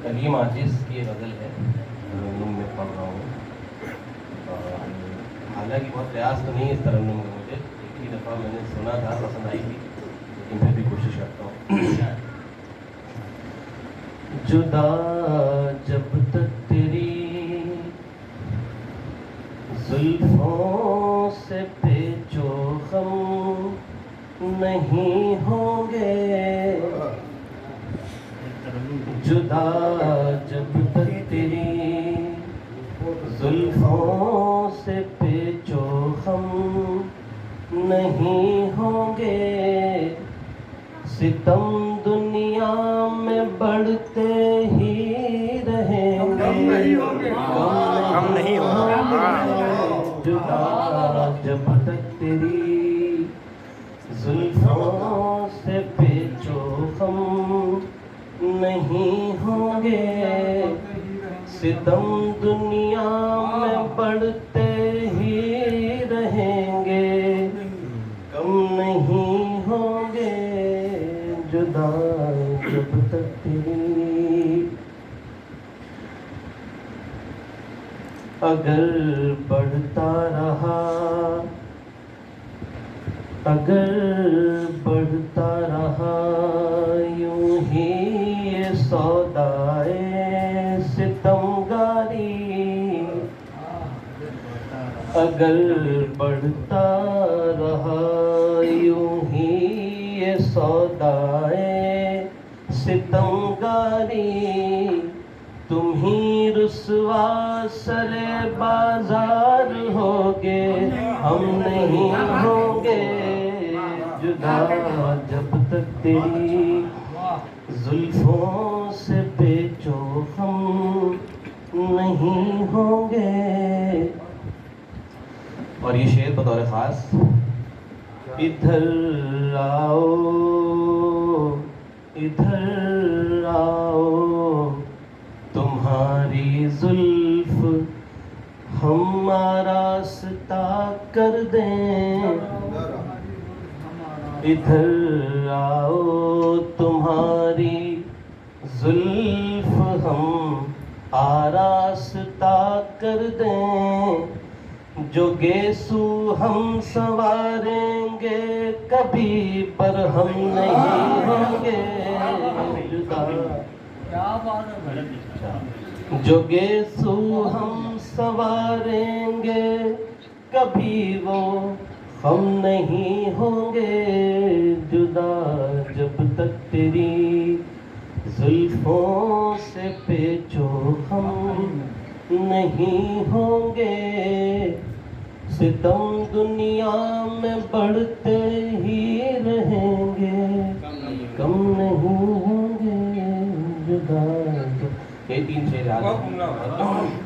کلیم عاجز کی یہ غزل ہے ترنم میں پڑھ رہا ہوں. حالانکہ بہت ریاض تو نہیں ہے اس ترنم میں مجھے، ایک ہی دفعہ میں نے سنا تھا، پسند آئی تھی، لیکن پھر بھی کوشش کرتا ہوں. جدا جب تک تیری زلفوں سے پیچ و خم نہیں ہوں گے، جدا جب تک تیری زلفوں سے پیچ و خم نہیں ہوں گے، ستم دنیا میں بڑھتے ہی رہیں گے، کم نہیں ہوگا. جدا جب تک تیری زلفوں سے پیچ و خم نہیں ہوں گے، ستم دنیا میں بڑھتے ہی رہیں گے، کم نہیں ہوں گے، جدا جب تک تیری. اگر بڑھتا رہا، اگر بڑھتا رہا یوں ہی یہ سودائے ستمگاری، اگر بڑھتا رہا یوں ہی یہ سودائے ستمگاری، تم ہی رسوا سر بازار ہوگے، ہم نہیں ہوں گے، جدا جب تک تیری زلفوں سے پیچ و خم نہیں ہوں گے. اور یہ شعر بطور خاص، ادھر آؤ ادھر آؤ تمہاری زلف ہم آراستہ کر دیں، ادھر آؤ تمہاری زلف ہم آراستہ کر دیں، جو گیسو ہم سنواریں گے کبھی پر ہم نہیں ہوں گے، جو گیسو ہم سنواریں گے کبھی وہ ہم نہیں ہوں گے، جدا جب تک تیری زلفوں سے پیچ و خم نہیں ہوں گے، ستم دنیا میں بڑھتے ہی رہیں گے، کم نہیں ہوں گے، جدا. یہ 3 شعر یاد ہیں.